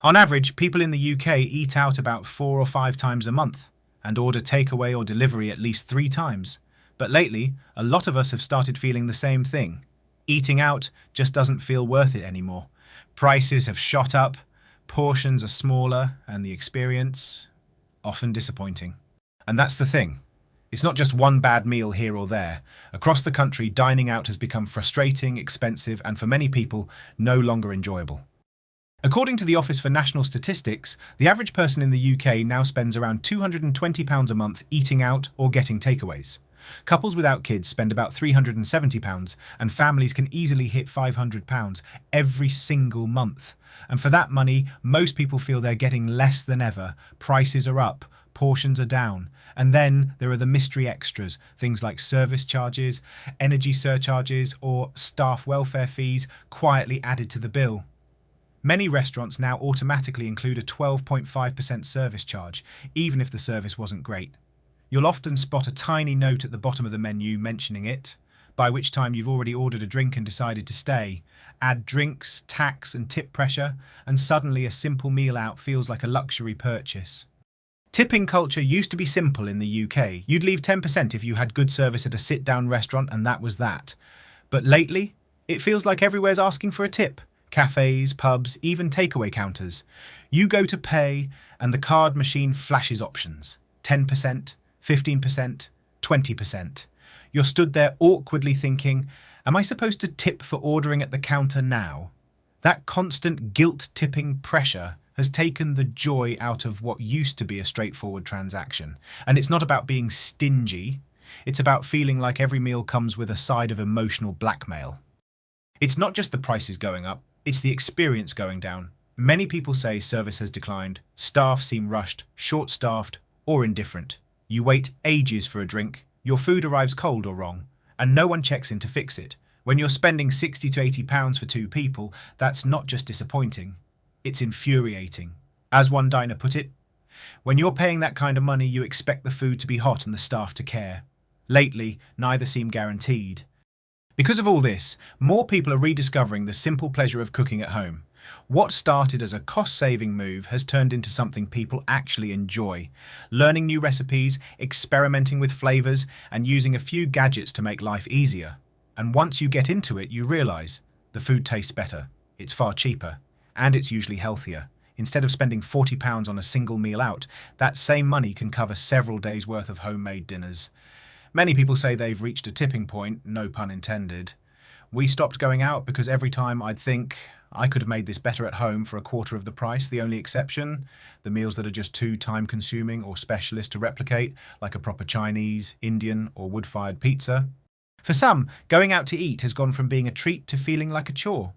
On average, people in the UK eat out about 4 or 5 times a month and order takeaway or delivery at least 3 times. But lately, a lot of us have started feeling the same thing. Eating out just doesn't feel worth it anymore. Prices have shot up, portions are smaller, and the experience, often disappointing. And that's the thing. It's not just one bad meal here or there. Across the country, dining out has become frustrating, expensive, and for many people, no longer enjoyable. According to the Office for National Statistics, the average person in the UK now spends around £220 a month eating out or getting takeaways. Couples without kids spend about £370, and families can easily hit £500 every single month. And for that money, most people feel they're getting less than ever. Prices are up, portions are down. And then there are the mystery extras, things like service charges, energy surcharges, or staff welfare fees quietly added to the bill. Many restaurants now automatically include a 12.5% service charge, even if the service wasn't great. You'll often spot a tiny note at the bottom of the menu mentioning it, by which time you've already ordered a drink and decided to stay. Add drinks, tax, and tip pressure, and suddenly a simple meal out feels like a luxury purchase. Tipping culture used to be simple in the UK. You'd leave 10% if you had good service at a sit-down restaurant, and that was that. But lately, it feels like everywhere's asking for a tip. Cafes, pubs, even takeaway counters. You go to pay and the card machine flashes options. 10%, 15%, 20%. You're stood there awkwardly thinking, am I supposed to tip for ordering at the counter now? That constant guilt-tipping pressure has taken the joy out of what used to be a straightforward transaction. And it's not about being stingy. It's about feeling like every meal comes with a side of emotional blackmail. It's not just the prices going up. It's the experience going down. Many people say service has declined, staff seem rushed, short-staffed, or indifferent. You wait ages for a drink, your food arrives cold or wrong, and no one checks in to fix it. When you're spending £60 to £80 for 2 people, that's not just disappointing, it's infuriating. As one diner put it, when you're paying that kind of money, you expect the food to be hot and the staff to care. Lately, neither seem guaranteed. Because of all this, more people are rediscovering the simple pleasure of cooking at home. What started as a cost-saving move has turned into something people actually enjoy. Learning new recipes, experimenting with flavors, and using a few gadgets to make life easier. And once you get into it, you realize the food tastes better, it's far cheaper, and it's usually healthier. Instead of spending £40 on a single meal out, that same money can cover several days' worth of homemade dinners. Many people say they've reached a tipping point, no pun intended. We stopped going out because every time I'd think, I could have made this better at home for a quarter of the price. The only exception, the meals that are just too time-consuming or specialist to replicate, like a proper Chinese, Indian, or wood-fired pizza. For some, going out to eat has gone from being a treat to feeling like a chore.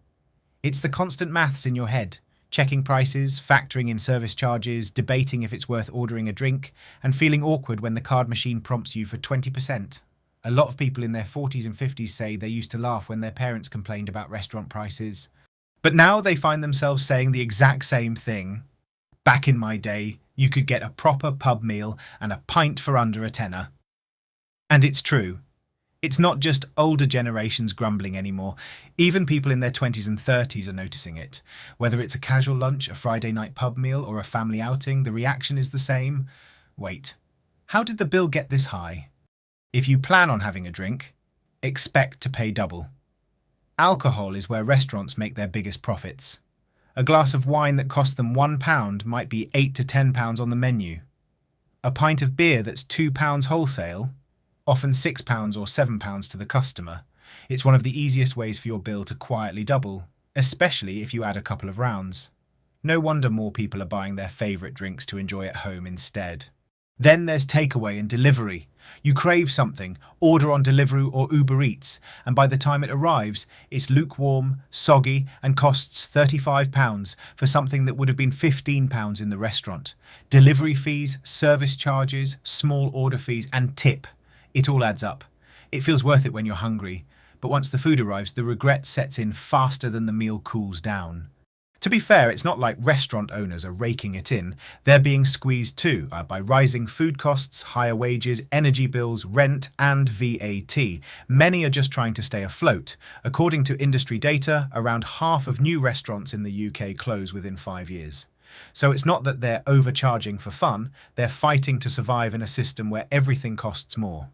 It's the constant maths in your head. Checking prices, factoring in service charges, debating if it's worth ordering a drink, and feeling awkward when the card machine prompts you for 20%. A lot of people in their 40s and 50s say they used to laugh when their parents complained about restaurant prices. But now they find themselves saying the exact same thing. Back in my day, you could get a proper pub meal and a pint for under a tenner. And it's true. It's not just older generations grumbling anymore. Even people in their 20s and 30s are noticing it. Whether it's a casual lunch, a Friday night pub meal, or a family outing, the reaction is the same. Wait, how did the bill get this high? If you plan on having a drink, expect to pay double. Alcohol is where restaurants make their biggest profits. A glass of wine that cost them £1 might be £8 to £10 on the menu. A pint of beer that's £2 wholesale, often £6 or £7 to the customer. It's one of the easiest ways for your bill to quietly double, especially if you add a couple of rounds. No wonder more people are buying their favourite drinks to enjoy at home instead. Then there's takeaway and delivery. You crave something, order on Deliveroo or Uber Eats, and by the time it arrives, it's lukewarm, soggy, and costs £35 for something that would have been £15 in the restaurant. Delivery fees, service charges, small order fees, and tip. It all adds up. It feels worth it when you're hungry, but once the food arrives, the regret sets in faster than the meal cools down. To be fair, it's not like restaurant owners are raking it in. They're being squeezed too by rising food costs, higher wages, energy bills, rent, and VAT. Many are just trying to stay afloat. According to industry data, around half of new restaurants in the UK close within 5 years. So it's not that they're overcharging for fun, they're fighting to survive in a system where everything costs more.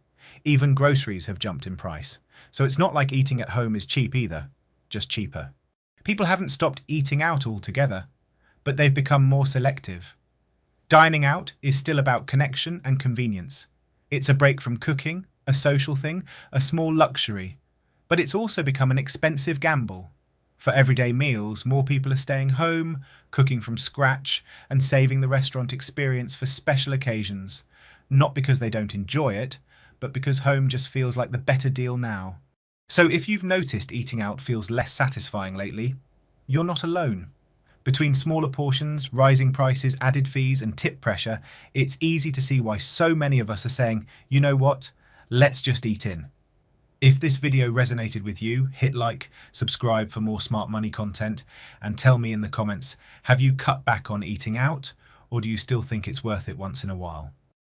Even groceries have jumped in price. So it's not like eating at home is cheap either, just cheaper. People haven't stopped eating out altogether, but they've become more selective. Dining out is still about connection and convenience. It's a break from cooking, a social thing, a small luxury. But it's also become an expensive gamble. For everyday meals, more people are staying home, cooking from scratch, and saving the restaurant experience for special occasions. Not because they don't enjoy it, but because home just feels like the better deal now. So if you've noticed eating out feels less satisfying lately, you're not alone. Between smaller portions, rising prices, added fees, and tip pressure, it's easy to see why so many of us are saying, you know what, let's just eat in. If this video resonated with you, hit like, subscribe for more smart money content, and tell me in the comments, have you cut back on eating out, or do you still think it's worth it once in a while?